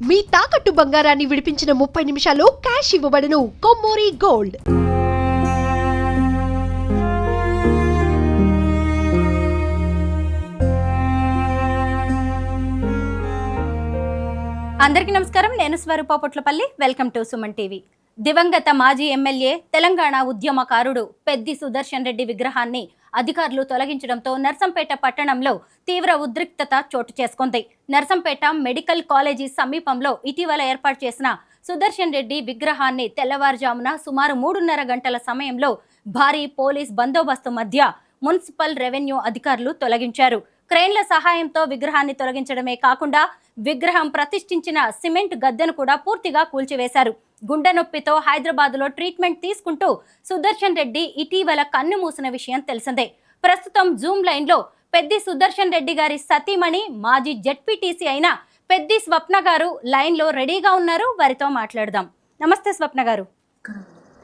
మీ తాకట్టు బంగారాన్ని విడిపించిన 30 నిమిషాల్లో క్యాష్ ఇవ్వబడును. కొమ్మూరి గోల్డ్. అందరికీ నమస్కారం. నేను Swaroopa Potlapalli. Welcome to Suman TV. దివంగత మాజీ ఎమ్మెల్యే, తెలంగాణ ఉద్యమకారుడు పెద్ది సుదర్శన్ రెడ్డి విగ్రహాన్ని అధికారులు తొలగించడంతో నర్సంపేట పట్టణంలో తీవ్ర ఉద్రిక్తత చోటు చేసుకుంది. నర్సంపేట మెడికల్ కాలేజీ సమీపంలో ఇటీవల ఏర్పాటు చేసిన సుదర్శన్ రెడ్డి విగ్రహాన్ని తెల్లవారుజామున సుమారు 3:30 గంటల సమయంలో భారీ పోలీస్ బందోబస్తు మధ్య మున్సిపల్ రెవెన్యూ అధికారులు తొలగించారు. క్రేన్ల సహాయంతో విగ్రహాన్ని తొలగించడమే కాకుండా విగ్రహం ప్రతిష్ఠించిన సిమెంట్ గద్దెను కూడా పూర్తిగా కూల్చివేశారు. గుండె నొప్పితో హైదరాబాద్లో ట్రీట్మెంట్ తీసుకుంటూ సుదర్శన్ రెడ్డి ఇటీవల కన్ను మూసిన విషయం తెలిసిందే. ప్రస్తుతం జూమ్ లైన్లో పెద్ది సుదర్శన్ రెడ్డి గారి సతీమణి, మాజీ జెడ్పీటీసీ అయిన పెద్ది స్వప్న గారు లైన్లో రెడీగా ఉన్నారు. వారితో మాట్లాడదాం. నమస్తే స్వప్న గారు.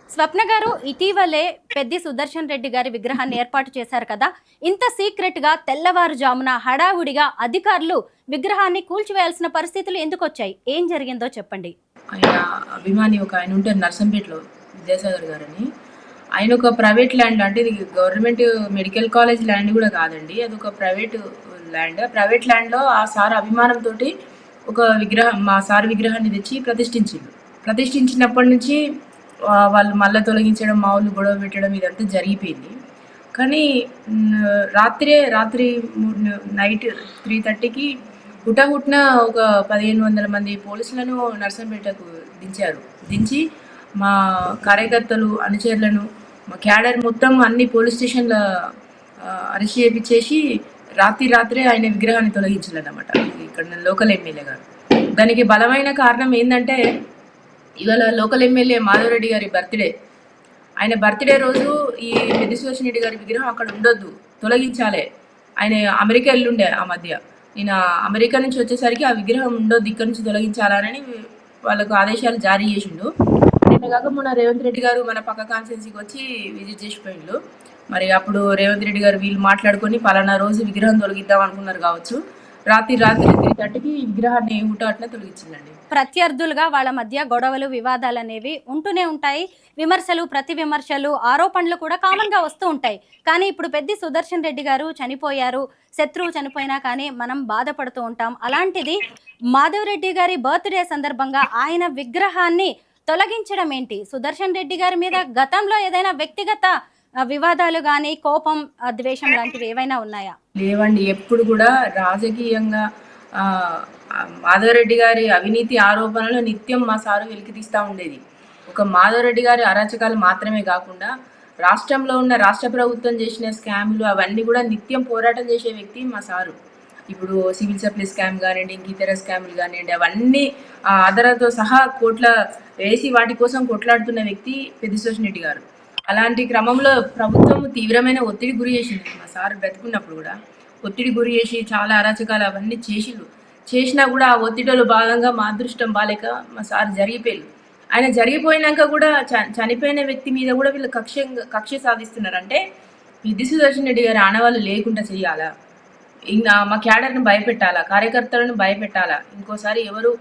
స్వప్న గారు, ఇటీవలే పెద్ది సుదర్శన్ రెడ్డి గారి విగ్రహాన్ని ఏర్పాటు చేశారు కదా, ఇంత సీక్రెట్ గా తెల్లవారుజామున హడావుడిగా అధికారులు విగ్రహాన్ని కూల్చివేయాల్సిన పరిస్థితులు ఎందుకు వచ్చాయి? ఏం జరిగిందో చెప్పండి. ఆయన అభిమాని ఒక ఆయన ఉంటారు నర్సంపేటలో, విద్యాసాగర్ గారని. ఆయన ఒక ప్రైవేట్ ల్యాండ్, అంటే ఇది గవర్నమెంట్ మెడికల్ కాలేజ్ ల్యాండ్ కూడా కాదండి, అది ఒక ప్రైవేట్ ల్యాండ్. ప్రైవేట్ ల్యాండ్లో ఆ సార్ అభిమానంతో ఒక విగ్రహం, మా సార్ విగ్రహాన్ని తెచ్చి ప్రతిష్ఠించినప్పటి నుంచి వాళ్ళు మళ్ళీ తొలగించడం, మా వాళ్ళు గొడవ పెట్టడం, ఇదంతా జరిగిపోయింది. కానీ రాత్రి నైట్ 3:30కి హుటాహుట్న ఒక 1500 మంది పోలీసులను నర్సంపేటకు దించి మా కార్యకర్తలు, అనుచరులను, మా క్యాడర్ మొత్తం అన్ని పోలీస్ స్టేషన్ల అరెస్ట్ చేయించేసి రాత్రే ఆయన విగ్రహాన్ని తొలగించాలన్నమాట, ఇక్కడ లోకల్ ఎమ్మెల్యే గారు. దానికి బలమైన కారణం ఏంటంటే, ఇవాళ లోకల్ ఎమ్మెల్యే మాధవరెడ్డి గారి బర్త్డే. ఆయన బర్త్డే రోజు ఈ పెద్ది సుదర్శన్ రెడ్డి గారి విగ్రహం అక్కడ ఉండొద్దు, తొలగించాలి. ఆయన అమెరికా వెళ్ళుండే ఆ మధ్య. నేను అమెరికా నుంచి వచ్చేసరికి ఆ విగ్రహం ఉండొద్దు, ఇక్కడ నుంచి తొలగించాలని వాళ్ళకు ఆదేశాలు జారీ చేసిండు. నిన్న కాక మొన్న రేవంత్ రెడ్డి గారు మన పక్క కాన్స్టిట్యున్సీకి వచ్చి విజిట్ చేసిపోయిండు. మరి అప్పుడు రేవంత్ రెడ్డి గారు వీళ్ళు మాట్లాడుకొని పలానా రోజు విగ్రహం తొలగిద్దాం అనుకున్నారు కావచ్చు. రాత్రి 3:30కి విగ్రహాన్ని హుటాహుటిన తొలగించిందండి. ప్రత్యర్థులుగా వాళ్ళ మధ్య గొడవలు, వివాదాలు అనేవి ఉంటూనే ఉంటాయి. విమర్శలు, ప్రతి విమర్శలు, ఆరోపణలు కూడా కామన్ గా వస్తూ ఉంటాయి. కానీ ఇప్పుడు పెద్ది సుదర్శన్ రెడ్డి గారు చనిపోయారు, శత్రువు చనిపోయినా కానీ మనం బాధపడుతూ ఉంటాం. అలాంటిది మాధవరెడ్డి గారి బర్త్డే సందర్భంగా ఆయన విగ్రహాన్ని తొలగించడం ఏంటి? సుదర్శన్ రెడ్డి గారి మీద గతంలో ఏదైనా వ్యక్తిగత వివాదాలు కానీ, కోపం, ద్వేషం లాంటివి ఏవైనా ఉన్నాయా? లేవండి. ఎప్పుడు కూడా రాజకీయంగా మాధవరెడ్డి గారి అవినీతి ఆరోపణలు నిత్యం మా సారు వెలికితీస్తూ ఉండేది. ఒక మాధవరెడ్డి గారి అరాచకాలు మాత్రమే కాకుండా రాష్ట్రంలో ఉన్న రాష్ట్ర ప్రభుత్వం చేసిన స్కాములు అవన్నీ కూడా నిత్యం పోరాటం చేసే వ్యక్తి మా సారు. ఇప్పుడు సివిల్ సప్లై స్కామ్ కానివ్వండి, ఇంక ఇతర స్కాములు కానివ్వండి, అవన్నీ ఆధారాలతో సహా కోట్ల వేసి వాటి కోసం కొట్లాడుతున్న వ్యక్తి పెద్ది సుదర్శన్ రెడ్డి గారు. అలాంటి క్రమంలో ప్రభుత్వం తీవ్రమైన ఒత్తిడి గురి చేసింది. మా సార్ బ్రతుకున్నప్పుడు కూడా ఒత్తిడి గురి చేసి చాలా అరాచకాలు అవన్నీ చేసినా కూడా ఆ ఒత్తిడిలో భాగంగా మా అదృష్టం బాలేక మా సార్ జరిగిపోయారు. ఆయన జరిగిపోయినాక కూడా చనిపోయిన వ్యక్తి మీద కూడా వీళ్ళు కక్ష సాధిస్తున్నారు. అంటే పెద్ది సుదర్శన్ రెడ్డి గారి ఆనవాళ్ళు లేకుండా చేయాలా, ఇంకా మా క్యాడర్ని భయపెట్టాలా, కార్యకర్తలను భయపెట్టాలా, ఇంకోసారి ఎవరు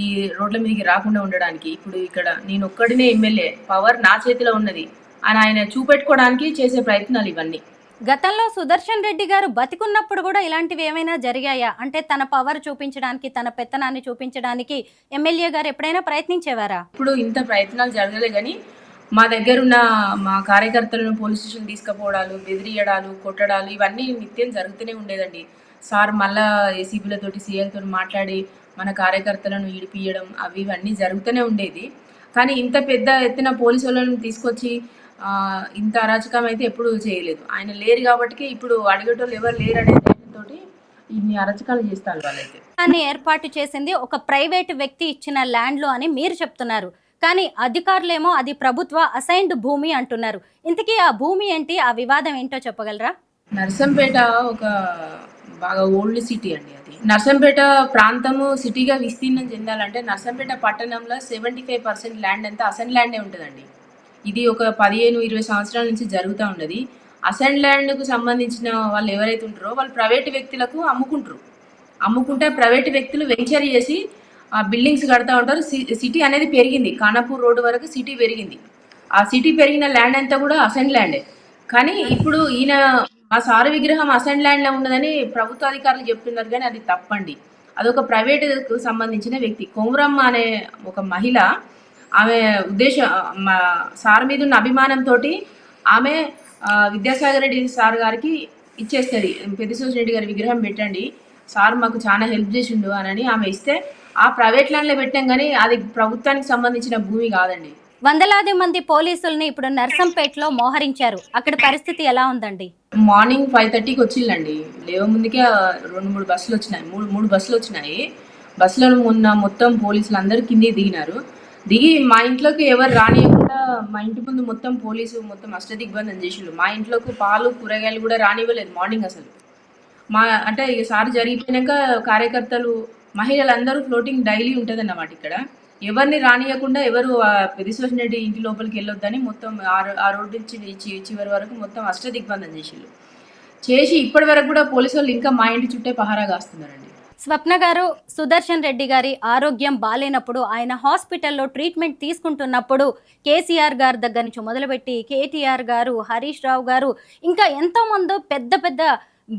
ఈ రోడ్ల మీదకి రాకుండా ఉండడానికి. ఇప్పుడు ఇక్కడ నేను ఒక్కడినే ఎమ్మెల్యే, పవర్ నా చేతిలో ఉన్నది అని ఆయన చూపెట్టుకోవడానికి చేసే ప్రయత్నాలు ఇవన్నీ. గతంలో సుదర్శన్ రెడ్డి గారు బతికున్నప్పుడు కూడా ఇలాంటివి ఏమైనా జరిగాయా? అంటే తన పవర్ చూపించడానికి, తన పెత్తనాన్ని చూపించడానికి ఎమ్మెల్యే గారు ఎప్పుడైనా ప్రయత్నించేవారా? ఇప్పుడు ఇంత ప్రయత్నాలు జరగలే, కానీ మా దగ్గర ఉన్న మా కార్యకర్తలను పోలీస్ స్టేషన్ తీసుకుపోవడాలు, బెదిరియడాలు, కొట్టడాలు ఇవన్నీ నిత్యం జరుగుతూనే ఉండేదండి. సార్ మళ్ళా ఏసీబీలతోటి, సీఎల్తో మాట్లాడి మన కార్యకర్తలను ఈడిపియడం అవి ఇవన్నీ జరుగుతూనే ఉండేది. కానీ ఇంత పెద్ద ఎత్తున పోలీసు వాళ్ళని తీసుకొచ్చి ఇంత అరాచకం అయితే ఎప్పుడు చేయలేదు. ఆయన లేరు కాబట్టి ఇప్పుడు అడిగేటోళ్ళు ఎవరు లేరు అనే ధైర్యంతో ఇన్ని అరాచకాలు చేస్తారు వాళ్ళైతే. అని ఏర్పాటు చేసింది ఒక ప్రైవేట్ వ్యక్తి ఇచ్చిన ల్యాండ్లో అని మీరు చెప్తున్నారు, కానీ అధికారులేమో అది ప్రభుత్వ అసైన్డ్ భూమి అంటున్నారు. ఇంతకీ ఆ భూమి ఏంటి, ఆ వివాదం ఏంటో చెప్పగలరా? నర్సంపేట ఒక బాగా ఓల్డ్ సిటీ అండి. అది నర్సంపేట ప్రాంతము సిటీగా విస్తీర్ణం చెందాలంటే నర్సంపేట పట్టణంలో 75% ల్యాండ్ అంతా అసైన్ ల్యాండే ఉంటుందండి. ఇది ఒక 15-20 సంవత్సరాల నుంచి జరుగుతూ ఉన్నది. అసైన్ ల్యాండ్కు సంబంధించిన వాళ్ళు ఎవరైతే ఉంటారో వాళ్ళు ప్రైవేటు వ్యక్తులకు అమ్ముకుంటే ప్రైవేటు వ్యక్తులు వెంచర్ చేసి బిల్డింగ్స్ కడతా ఉంటారు. సిటీ అనేది పెరిగింది, ఖానాపూర్ రోడ్డు వరకు సిటీ పెరిగింది. ఆ సిటీ పెరిగిన ల్యాండ్ అంతా కూడా అసైన్ ల్యాండే. కానీ ఇప్పుడు ఈయన మా సారు విగ్రహం అసైన్ ల్యాండ్లో ఉన్నదని ప్రభుత్వ అధికారులు చెప్తున్నారు, కానీ అది తప్పండి. అదొక ప్రైవేటుకు సంబంధించిన వ్యక్తి. కొమురమ్మ అనే ఒక మహిళ, ఆమె ఉద్దేశం మా సార్ మీద ఉన్న అభిమానంతో ఆమె విద్యాసాగర్ రెడ్డి సార్ గారికి ఇచ్చేస్తుంది. పెద్దిసూసి రెడ్డి గారి విగ్రహం పెట్టండి, సార్ మాకు చాలా హెల్ప్ చేసిండు అని ఆమె ఇస్తే ఆ ప్రైవేట్ ల్యాండ్లో పెట్టాం, కానీ అది ప్రభుత్వానికి సంబంధించిన భూమి కాదండి. వందలాది మంది పోలీసుల్ని ఇప్పుడు నర్సంపేటలో మోహరించారు. అక్కడ పరిస్థితి ఎలా ఉందండి? మార్నింగ్ 5:30కి వచ్చిందండి. లేవ ముందుకే 2-3 బస్సులు వచ్చినాయి, మూడు బస్సులు వచ్చినాయి. బస్సులో ఉన్న మొత్తం పోలీసులు అందరూ కింది దిగినారు. దిగి మా ఇంట్లోకి ఎవరు రానియకుండా మా ఇంటి ముందు మొత్తం పోలీసు మొత్తం అష్టదిగ్బంధం చేసిండు. మా ఇంట్లోకి పాలు కూరగాయలు కూడా రానివ్వలేదు మార్నింగ్ అసలు. అంటే ఈసారి జరిగిపోయినాక కార్యకర్తలు మహిళలందరూ ఫ్లోటింగ్ డైలీ ఉంటుంది అన్నమాట. ఇక్కడ ఎవరిని రానియకుండా ఎవరు పెద్దిసూసి రెడ్డి ఇంటి లోపలికి వెళ్ళొద్దని మొత్తం ఆ రోడ్డు నుంచి చివరి వరకు మొత్తం అష్టదిగ్బంధం చేసి ఇప్పటి వరకు కూడా పోలీసు వాళ్ళు ఇంకా మా ఇంటి చుట్టే పహారా కాస్తున్నారండి. స్వప్న గారు, సుదర్శన్ రెడ్డి గారి ఆరోగ్యం బాలేనప్పుడు, ఆయన హాస్పిటల్లో ట్రీట్మెంట్ తీసుకుంటున్నప్పుడు కేసీఆర్ గారి దగ్గర నుంచి మొదలుపెట్టి కేటీఆర్ గారు, హరీష్ రావు గారు, ఇంకా ఎంతోమంది పెద్ద పెద్ద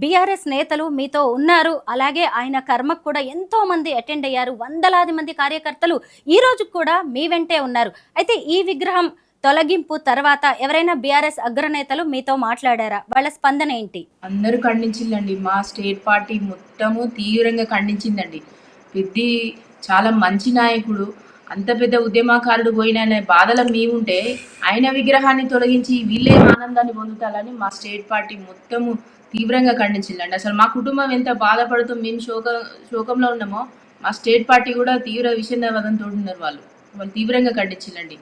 బీఆర్ఎస్ నేతలు మీతో ఉన్నారు. అలాగే ఆయన కర్మకు కూడా ఎంతో మంది అటెండ్ అయ్యారు. వందలాది మంది కార్యకర్తలు ఈ రోజు కూడా మీ వెంటే ఉన్నారు. అయితే ఈ విగ్రహం తొలగింపు తర్వాత ఎవరైనా బీఆర్ఎస్ అగ్రనేతలు మీతో మాట్లాడారా? వాళ్ళ స్పందన ఏంటి? అందరూ ఖండించిందండి. మా స్టేట్ పార్టీ మొత్తము తీవ్రంగా ఖండించిందండి. పెద్ది చాలా మంచి నాయకుడు, అంత పెద్ద ఉద్యమకారుడు పోయిన బాధలో మేముంటే ఆయన విగ్రహాన్ని తొలగించి వీళ్ళే ఆనందాన్ని పొందుతారని మా స్టేట్ పార్టీ మొత్తము తీవ్రంగా ఖండించిందండి. అసలు మా కుటుంబం ఎంత బాధపడుతూ మేము శోకంలో ఉన్నామో మా స్టేట్ పార్టీ కూడా తీవ్ర విషాదవదంతో ఉన్నారు. వాళ్ళు తీవ్రంగా ఖండించిందండి.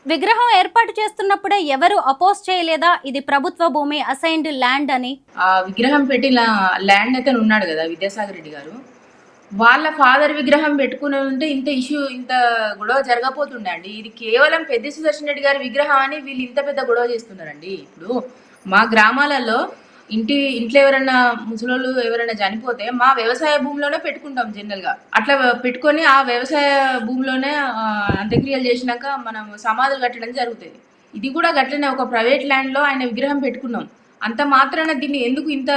విగ్రహం ఏర్పాటు చేస్తున్నప్పుడే ఎవరు అపోజ్ చేయలేదా ఇది ప్రభుత్వ భూమి, అసైన్డ్ ల్యాండ్ అని? ఆ విగ్రహం పెట్టిన ల్యాండ్ అయితే ఉన్నాడు కదా విద్యాసాగర్ రెడ్డి గారు, వాళ్ళ ఫాదర్ విగ్రహం పెట్టుకుని ఉంటే ఇంత గొడవ జరగపోతుండే అండి. ఇది కేవలం పెద్ది సుదర్శన్ రెడ్డి గారి విగ్రహం అని వీళ్ళు ఇంత పెద్ద గొడవ చేస్తున్నారండి. ఇప్పుడు మా గ్రామాలలో ఇంట్లో ఎవరైనా ముసలోళ్ళు ఎవరైనా చనిపోతే మా వ్యవసాయ భూమిలోనే పెట్టుకుంటాం జనరల్గా. అట్లా పెట్టుకొని ఆ వ్యవసాయ భూమిలోనే అంత్యక్రియలు చేసినాక మనం సమాధులు కట్టడం జరుగుతుంది. ఇది కూడా గట్లనే ఒక ప్రైవేట్ ల్యాండ్లో ఆయన విగ్రహం పెట్టుకున్నాం. అంత మాత్రాన దీన్ని ఎందుకు ఇంత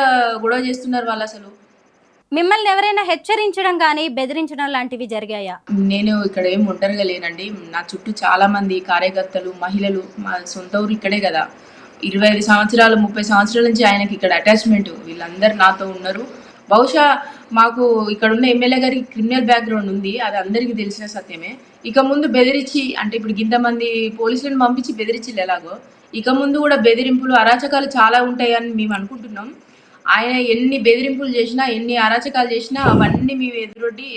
గొడవ చేస్తున్నారు వాళ్ళు? అసలు మిమ్మల్ని ఎవరైనా హెచ్చరించడం కానీ బెదిరించడం లాంటివి జరిగాయా? నేను ఇక్కడ ఏం ఒంటరిగా లేనండి. నా చుట్టూ చాలా మంది కార్యకర్తలు, మహిళలు, మా సొంత ఊరు ఇక్కడే కదా. 25 సంవత్సరాలు 30 సంవత్సరాల నుంచి ఆయనకి ఇక్కడ అటాచ్మెంట్, వీళ్ళందరూ నాతో ఉన్నారు. బహుశా మాకు ఇక్కడ ఉన్న ఎమ్మెల్యే గారికి క్రిమినల్ బ్యాక్గ్రౌండ్ ఉంది, అది అందరికీ తెలిసిన సత్యమే. ఇక ముందు బెదిరించి, అంటే ఇప్పుడు ఇంతమంది పోలీసులను పంపించి బెదిరించిల్లు ఎలాగో, ఇక ముందు కూడా బెదిరింపులు అరాచకాలు చాలా ఉంటాయని మేము అనుకుంటున్నాం. ఆయన ఎన్ని బెదిరింపులు చేసినా, ఎన్ని అరాచకాలు చేసినా అవన్నీ మేము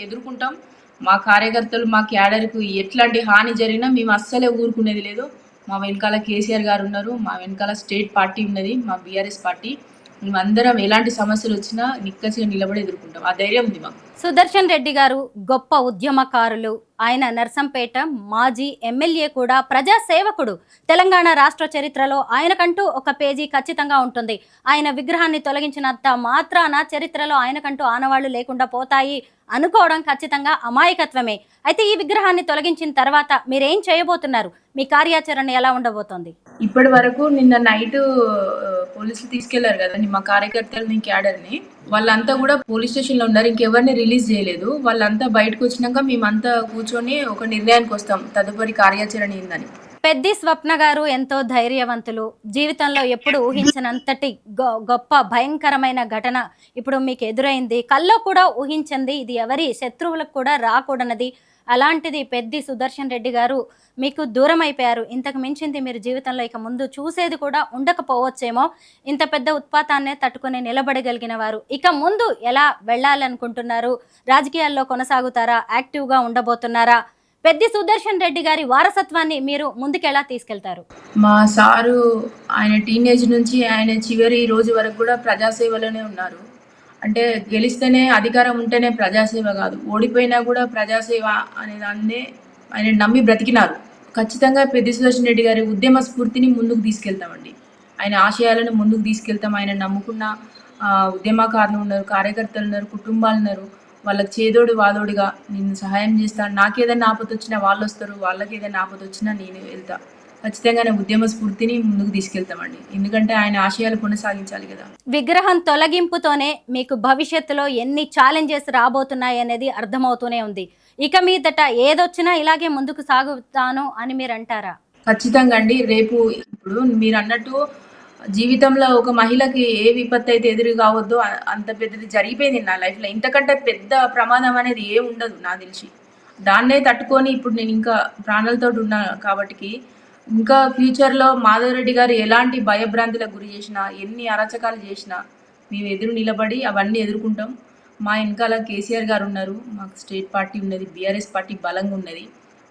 ఎదుర్కొంటాం. మా కార్యకర్తలు, మా క్యాడర్కు ఎట్లాంటి హాని జరిగినా మేము అస్సలే ఊరుకునేది లేదు. మా వెనకాల కేసీఆర్ గారు ఉన్నారు, మా వెనకాల స్టేట్ పార్టీ ఉన్నది, మా బీఆర్ఎస్ పార్టీ. మేమందరం ఎలాంటి సమస్యలు వచ్చినా నిక్కచ్చిగా నిలబడి ఎదుర్కొంటాం. ఆ ధైర్యం ఉంది మాకు. సుదర్శన్ రెడ్డి గారు గొప్ప ఉద్యమకారులు. ఆయన నర్సంపేట మాజీ ఎమ్మెల్యే కూడా, ప్రజా సేవకుడు. తెలంగాణ రాష్ట్ర చరిత్రలో ఆయనకంటూ ఒక పేజీ ఖచ్చితంగా ఉంటుంది. ఆయన విగ్రహాన్ని తొలగించినంత మాత్రాన చరిత్రలో ఆయనకంటూ ఆనవాళ్లు లేకుండా పోతాయి అనుకోవడం ఖచ్చితంగా అమాయకత్వమే. అయితే ఈ విగ్రహాన్ని తొలగించిన తర్వాత మీరేం చేయబోతున్నారు? మీ కార్యాచరణ ఎలా ఉండబోతోంది? ఇప్పటి వరకు నిన్న నైట్ పోలీసులు తీసుకెళ్లారు కదండి మా కార్యకర్తలని, క్యాడర్ని. వాళ్ళంతా కూడా పోలీస్ స్టేషన్లో ఉన్నారు, ఇంకెవరిని రిలీజ్ చేయలేదు. వాళ్ళంతా బయటకు వచ్చినాక మేమంతా కూర్చొని ఒక నిర్ణయానికి వస్తాం తదుపరి కార్యాచరణ ఏందని. పెద్ది స్వప్న గారు ఎంతో ధైర్యవంతులు. జీవితంలో ఎప్పుడు ఊహించినంతటి గొప్ప భయంకరమైన ఘటన ఇప్పుడు మీకు ఎదురైంది. కల్లో కూడా ఊహించింది, ఇది ఎవరి శత్రువులకు కూడా రాకూడనది. అలాంటిది పెద్ది సుదర్శన్ రెడ్డి గారు మీకు దూరం అయిపోయారు. ఇంతకు మించింది మీరు జీవితంలో ఇక ముందు చూసేది కూడా ఉండకపోవచ్చేమో. ఇంత పెద్ద ఉత్పాతాన్నే తట్టుకొని నిలబడగలిగిన వారు ఇక ముందు ఎలా వెళ్ళాలనుకుంటున్నారు? రాజకీయాల్లో కొనసాగుతారా? యాక్టివ్గా ఉండబోతున్నారా? పెద్ది సుదర్శన్ రెడ్డి గారి వారసత్వాన్ని మీరు ముందుకెలా తీసుకెళ్తారు? మా సారు ఆయన టీనేజ్ నుంచి ఆయన చివరి రోజు వరకు కూడా ప్రజాసేవలోనే ఉన్నారు. అంటే గెలిస్తేనే, అధికారం ఉంటేనే ప్రజాసేవ కాదు, ఓడిపోయినా కూడా ప్రజాసేవ అనే దాన్నే ఆయన నమ్మి బ్రతికినారు. ఖచ్చితంగా పెద్ది సుదర్శన్ రెడ్డి గారి ఉద్యమ స్ఫూర్తిని ముందుకు తీసుకెళ్తామండి. ఆయన ఆశయాలను ముందుకు తీసుకెళ్తాం. ఆయన నమ్ముకున్న ఉద్యమకారులు ఉన్నారు, కార్యకర్తలు ఉన్నారు, కుటుంబాలు ఉన్నారు. వాళ్ళకి చేదోడు వాదోడుగా నేను సహాయం చేస్తాను. నాకేదైనా ఆపద వచ్చినా వాళ్ళు వస్తారు, వాళ్ళకి ఏదైనా ఆపద వచ్చినా నేను వెళ్తా. ఖచ్చితంగానే ఉద్యమ స్ఫూర్తిని ముందుకు తీసుకెళ్తామండి. ఎందుకంటే ఆయన ఆశయాలు కొనసాగించాలి కదా. విగ్రహం తొలగింపుతోనే మీకు భవిష్యత్తులో ఎన్ని ఛాలెంజెస్ రాబోతున్నాయి అనేది అర్థమవుతూనే ఉంది. ఇక మీదట ఏదొచ్చినా ఇలాగే ముందుకు సాగుతాను అని మీరు అంటారా? ఖచ్చితంగా అండి. రేపు ఇప్పుడు మీరు అన్నట్టు జీవితంలో ఒక మహిళకి ఏ విపత్తు అయితే ఎదురు కావద్దో అంత పెద్దది జరిగిపోయింది నా లైఫ్లో. ఇంతకంటే పెద్ద ప్రమాదం అనేది ఏం ఉండదు నాకు తెలిసి. దాన్నే తట్టుకొని ఇప్పుడు నేను ఇంకా ప్రాణాలతో ఉన్నా కాబట్టి ఇంకా ఫ్యూచర్లో మాధవరెడ్డి గారు ఎలాంటి భయభ్రాంతులకు గురి చేసినా, ఎన్ని అరాచకాలు చేసినా మేము ఎదురు నిలబడి అవన్నీ ఎదుర్కొంటాం. మా వెనకాల కేసీఆర్ గారు ఉన్నారు, మాకు స్టేట్ పార్టీ ఉన్నది, బీఆర్ఎస్ పార్టీ బలంగా ఉన్నది.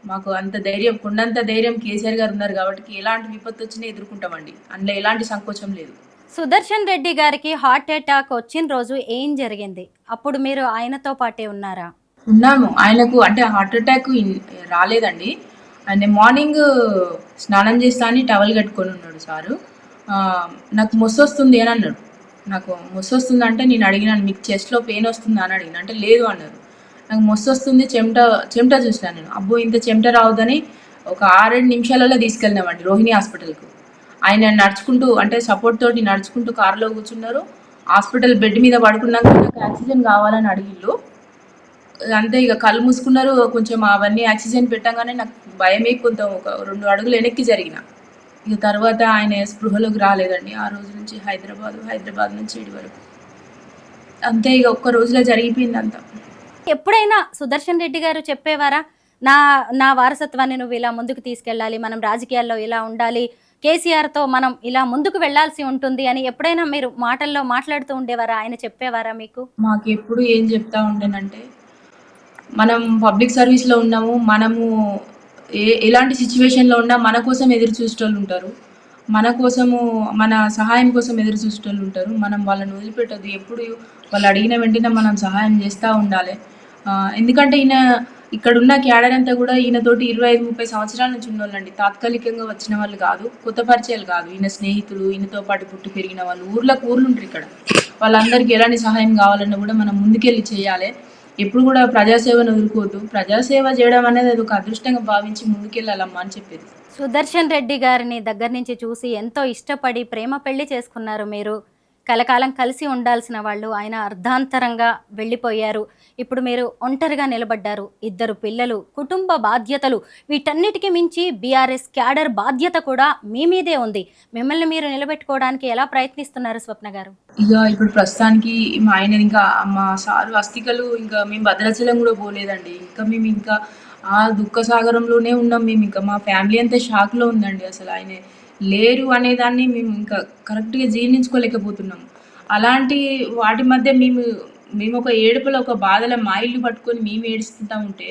మాకు అంత ధైర్యం, కొండంత ధైర్యం కేసీఆర్ గారు ఉన్నారు కాబట్టి ఎలాంటి విపత్తు వచ్చినా ఎదుర్కొంటామండి. అందులో ఎలాంటి సంకోచం లేదు. సుదర్శన్ రెడ్డి గారికి హార్ట్ అటాక్ వచ్చిన రోజు ఏం జరిగింది? అప్పుడు మీరు ఆయనతో పాటే ఉన్నారా? ఉన్నాము. ఆయనకు అంటే హార్ట్ అటాక్ రాలేదండి. ఆయన మార్నింగ్ స్నానం చేస్తా అని టవల్ కట్టుకొని ఉన్నాడు సారు. నాకు మొస్సు వస్తుంది అని అన్నాడు. నాకు మొస్సు వస్తుంది అంటే నేను అడిగినాను, మీకు చెస్ట్లో పెయిన్ వస్తుందా అని అడిగిన. అంటే లేదు అన్నారు. నాకు మొస్సు వస్తుంది, చెమట చూసినాను నేను. అబ్బో ఇంత చెమట రావద్దని ఒక 6-7 నిమిషాలలో తీసుకెళ్ళినామండి రోహిణి హాస్పిటల్కు. ఆయన నడుచుకుంటూ అంటే సపోర్ట్ తోటి నడుచుకుంటూ కారులో కూర్చున్నారు. హాస్పిటల్ బెడ్ మీద పడుకున్నాక నాకు ఆక్సిజన్ కావాలని అడిగిళ్ళు. అంతే ఇక కళ్ళు మూసుకున్నారు. కొంచెం అవన్నీ ఆక్సిజన్ పెట్టగానే నాకు భయమే, కొంత ఒక 2 అడుగులు వెనక్కి జరిగిన. ఇక తర్వాత ఆయన స్పృహలోకి రాలేదండి. ఆ రోజు నుంచి హైదరాబాద్ నుంచి ఇటు వరకు అంతే. ఇక ఒక్క రోజులో జరిగిపోయింది అంతా. ఎప్పుడైనా సుదర్శన్ రెడ్డి గారు చెప్పేవారా, నా వారసత్వాన్ని నువ్వు ఇలా ముందుకు తీసుకెళ్ళాలి, మనం రాజకీయాల్లో ఇలా ఉండాలి, కేసీఆర్తో మనం ఇలా ముందుకు వెళ్లాల్సి ఉంటుంది అని ఎప్పుడైనా మీరు మాటల్లో మాట్లాడుతూ ఉండేవారా? ఆయన చెప్పేవారా మీకు? మాకు ఎప్పుడు ఏం చెప్తా ఉండేనంటే, మనం పబ్లిక్ సర్వీస్లో ఉన్నాము, మనము ఎలాంటి సిచ్యువేషన్లో ఉన్నా మన కోసం ఎదురు చూసేటోళ్ళు ఉంటారు, మన కోసము మన సహాయం కోసం ఎదురు చూసేటోళ్ళు ఉంటారు. మనం వాళ్ళని వదిలిపెట్టద్దు. ఎప్పుడు వాళ్ళు అడిగిన వెంటనే మనం సహాయం చేస్తూ ఉండాలి. ఎందుకంటే ఈయన ఇక్కడున్న క్యాడర్ అంతా కూడా ఈయనతోటి 25-30 సంవత్సరాల నుంచి ఉన్నోళ్ళండి. తాత్కాలికంగా వచ్చిన వాళ్ళు కాదు, కొత్త పరిచయాలు కాదు. ఈయన స్నేహితులు, ఈయనతో పాటు పుట్టి పెరిగిన వాళ్ళు, ఊర్లకు ఊర్లు ఉంటారు ఇక్కడ. వాళ్ళందరికీ ఎలాంటి సహాయం కావాలన్నా కూడా మనం ముందుకెళ్ళి చేయాలి. ఎప్పుడు కూడా ప్రజాసేవను వదులుకోవద్దు. ప్రజాసేవ చేయడం అనేది అది ఒక అదృష్టంగా భావించి ముందుకెళ్ళాలమ్మా అని చెప్పేది. సుదర్శన్ రెడ్డి గారిని దగ్గర నుంచి చూసి ఎంతో ఇష్టపడి ప్రేమ పెళ్లి చేసుకున్నారు మీరు. కలకాలం కలిసి ఉండాల్సిన వాళ్ళు ఆయన అర్ధాంతరంగా వెళ్ళిపోయారు. ఇప్పుడు మీరు ఒంటరిగా నిలబడ్డారు. 2 పిల్లలు, కుటుంబ బాధ్యతలు, వీటన్నిటికీ మించి బీఆర్ఎస్ క్యాడర్ బాధ్యత కూడా మీ మీదే ఉంది. మిమ్మల్ని మీరు నిలబెట్టుకోవడానికి ఎలా ప్రయత్నిస్తున్నారు స్వప్న గారు? ఇక ఇప్పుడు ప్రస్తుతానికి మా ఆయన ఇంకా మా సారు అస్థికలు ఇంకా మేము భద్రాచలం కూడా పోలేదండి. మేము ఇంకా ఆ దుఃఖ సాగరంలోనే ఉన్నాం. మేము ఇంకా మా ఫ్యామిలీ అంతా షాక్లో ఉందండి. అసలు ఆయన లేరు అనేదాన్ని మేము ఇంకా కరెక్ట్గా జీర్ణించుకోలేకపోతున్నాము. అలాంటి వాటి మధ్య మేము ఒక ఏడుపులో, ఒక బాధలో మా ఇల్లు పట్టుకొని మేము ఏడుస్తుంటా ఉంటే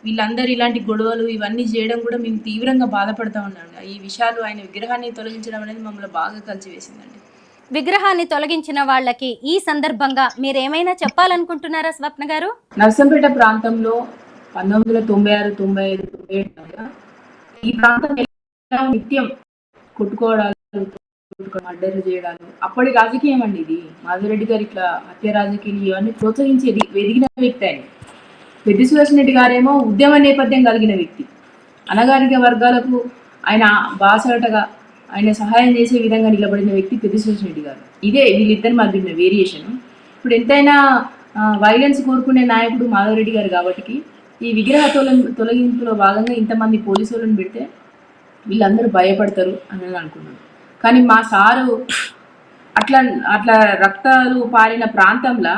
వీళ్ళందరూ ఇలాంటి గొడవలు ఇవన్నీ చేయడం కూడా మేము తీవ్రంగా బాధపడతా ఉన్నాం. ఈ విషయాలు ఆయన విగ్రహాన్ని తొలగించడం అనేది మమ్మల్ని బాగా కలిసివేసిందండి. విగ్రహాన్ని తొలగించిన వాళ్ళకి ఈ సందర్భంగా మీరేమైనా చెప్పాలనుకుంటున్నారా స్వప్న గారు? నర్సంపేట ప్రాంతంలో 1996, 97 ఈ ప్రాంతం నిత్యం కొట్టుకోవడాలు, మర్డర్ చేయడాలు అప్పటి రాజకీయం అండి ఇది. మాధవరెడ్డి గారు ఇట్లా హత్య రాజకీయాలు ఇవన్నీ ప్రోత్సహించేది ఎదిగిన వ్యక్తి ఆయన. పెద్ది సుదర్శన్ రెడ్డి గారేమో ఉద్యమ నేపథ్యం కలిగిన వ్యక్తి. అనగారిక వర్గాలకు ఆయన బాసటగా ఆయన సహాయం చేసే విధంగా నిలబడిన వ్యక్తి పెద్ది సుదర్శన్ రెడ్డి గారు. ఇదే వీళ్ళిద్దరి మధ్య ఉన్న వేరియేషన్. ఇప్పుడు ఎంతైనా వైలెన్స్ కోరుకునే నాయకుడు మాధవరెడ్డి గారు కాబట్టి ఈ విగ్రహ తొలగింపులో భాగంగా ఇంతమంది పోలీసు వాళ్ళని పెడితే వీళ్ళందరూ భయపడతారు అని అనుకున్నాను. కానీ మా సారు అట్లా రక్తాలు పారిన ప్రాంతంలో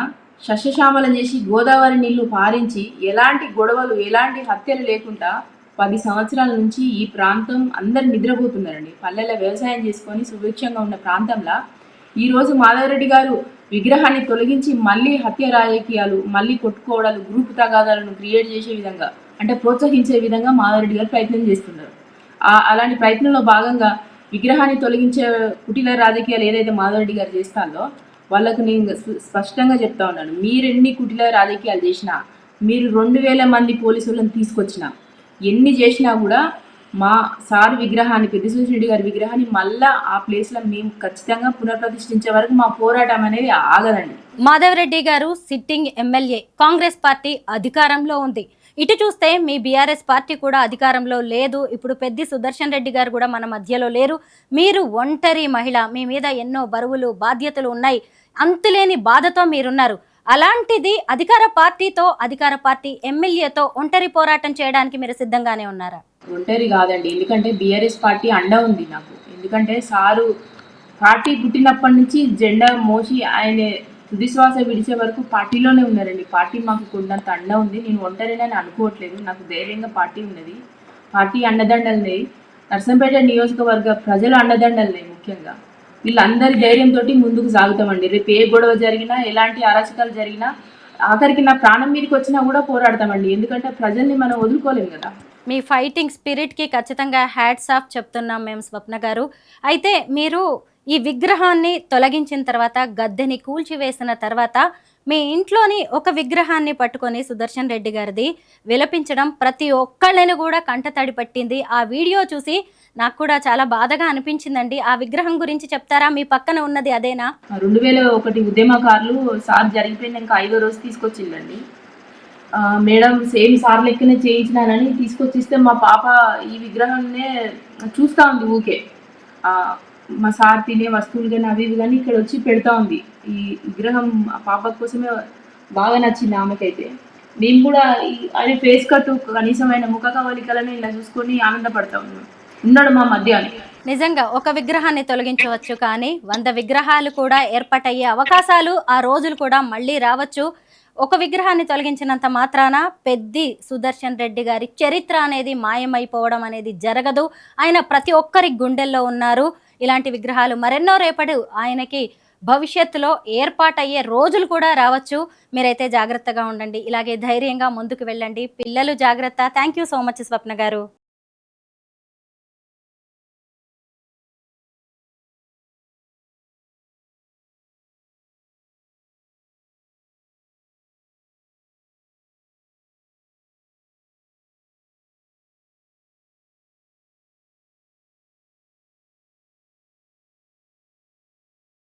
సస్యశ్యామలం చేసి గోదావరి నీళ్లు పారించి ఎలాంటి గొడవలు, ఎలాంటి హత్యలు లేకుండా 10 సంవత్సరాల నుంచి ఈ ప్రాంతం అందరు నిద్రపోతున్నారండి. పల్లెల్లో వ్యవసాయం చేసుకొని సుభిక్షంగా ఉన్న ప్రాంతంలో ఈరోజు మాధవరెడ్డి గారు విగ్రహాన్ని తొలగించి మళ్ళీ హత్య రాజకీయాలు, మళ్ళీ కొట్టుకోవడాలు, గ్రూప్ తగాదాలను క్రియేట్ చేసే విధంగా అంటే ప్రోత్సహించే విధంగా మాధవరెడ్డి గారు ప్రయత్నం చేస్తున్నారు. అలాంటి ప్రయత్నంలో భాగంగా విగ్రహాన్ని తొలగించే కుటిల రాజకీయాలు ఏదైతే మాధవరెడ్డి గారు చేస్తారో వాళ్ళకు నేను స్పష్టంగా చెప్తా ఉన్నాను, మీరు ఎన్ని కుటిల రాజకీయాలు చేసినా, మీరు 2000 మంది పోలీసులను తీసుకొచ్చినా, ఎన్ని చేసినా కూడా మా సార్ విగ్రహాన్ని, పెద్ది సుదర్శన్ రెడ్డి గారి విగ్రహాన్ని మళ్ళా ఆ ప్లేస్లో మేము ఖచ్చితంగా పునఃప్రతిష్ఠించే వరకు మా పోరాటం అనేది ఆగదండి. మాధవరెడ్డి గారు సిట్టింగ్ ఎమ్మెల్యే, కాంగ్రెస్ పార్టీ అధికారంలో ఉంది. ఇటు చూస్తే మీ బీఆర్ఎస్ పార్టీ కూడా అధికారంలో లేదు. ఇప్పుడు పెద్ది సుదర్శన్ రెడ్డి గారు కూడా మన మధ్యలో లేరు. మీరు ఒంటరి మహిళ, మీ మీద ఎన్నో బరువులు బాధ్యతలు ఉన్నాయి, అంతులేని బాధతో మీరున్నారు. అలాంటిది అధికార పార్టీ ఎమ్మెల్యేతో ఒంటరి పోరాటం చేయడానికి మీరు సిద్ధంగానే ఉన్నారా? ఒంటరి కాదండి, ఎందుకంటే బీఆర్ఎస్ పార్టీ అండ ఉంది నాకు. ఎందుకంటే సారు పార్టీ పుట్టినప్పటి నుంచి జెండా మోసి ఆయన తుదిశ్వాస విడిచే వరకు పార్టీలోనే ఉన్నారండి. పార్టీ మాకు కొండంత అండ ఉంది. నేను ఒంటరినని అనుకోవట్లేదు, నాకు ధైర్యంగా పార్టీ ఉన్నది. పార్టీ అండదండలున్నాయి, నర్సంపేట నియోజకవర్గ ప్రజల అండదండలున్నాయి. ముఖ్యంగా వీళ్ళందరి ధైర్యంతో ముందుకు సాగుతామండి. రేపు ఏ గొడవ జరిగినా, ఎలాంటి అరాచకాలు జరిగినా, ఆఖరికి నా ప్రాణం మీదకి వచ్చినా కూడా పోరాడతామండి. ఎందుకంటే ప్రజల్ని మనం వదులుకోలేము కదా. మీ ఫైటింగ్ స్పిరిట్కి ఖచ్చితంగా హ్యాట్స్ ఆఫ్ చెప్తున్నాం మేము, స్వప్న గారు. అయితే మీరు ఈ విగ్రహాన్ని తొలగించిన తర్వాత, గద్దెని కూల్చివేసిన తర్వాత, మీ ఇంట్లోని ఒక విగ్రహాన్ని పట్టుకొని సుదర్శన్ రెడ్డి గారిది విలపించడం ప్రతి ఒక్కళ్ళని కూడా కంటతడి పట్టింది. ఆ వీడియో చూసి నాకు కూడా చాలా బాధగా అనిపించిందండి. ఆ విగ్రహం గురించి చెప్తారా? మీ పక్కన ఉన్నది అదేనా? 2001 ఉద్యమకారులు సార్ జరిగిపోయినాక 5వ రోజు తీసుకొచ్చిందండి. మేడం సేమ్ సార్ లెక్కనే చేయించినానని తీసుకొచ్చిస్తే మా పాప ఈ విగ్రహాన్నే చూస్తూ ఉంది ఊకే. మా సార్ తినే వస్తువులు కానీ అవి ఇవి కానీ ఇక్కడ వచ్చి పెడతా ఉంది. ఈ విగ్రహం ఆ పాప కోసమే బాగా నచ్చింది ఆమెకైతే. మేము కూడా ఆయన ఫేస్ కట్టు కనీసమైన ముఖ కవలికలను ఇలా చూసుకొని ఆనందపడతా ఉన్నాడు మా మధ్య అని. నిజంగా ఒక విగ్రహాన్ని తొలగించవచ్చు, కానీ 100 విగ్రహాలు కూడా ఏర్పాటయ్యే అవకాశాలు, ఆ రోజులు కూడా మళ్ళీ రావచ్చు. ఒక విగ్రహాన్ని తొలగించినంత మాత్రాన పెద్ది సుదర్శన్ రెడ్డి గారి చరిత్ర అనేది మాయమైపోవడం అనేది జరగదు. ఆయన ప్రతి ఒక్కరి గుండెల్లో ఉన్నారు. ఇలాంటి విగ్రహాలు మరెన్నో రేపటి ఆయనకి భవిష్యత్తులో ఏర్పాటయ్యే రోజులు కూడా రావచ్చు. మీరైతే జాగ్రత్తగా ఉండండి, ఇలాగే ధైర్యంగా ముందుకు వెళ్ళండి. పిల్లలు జాగ్రత్త. థ్యాంక్ యూ సో మచ్ స్వప్న గారు.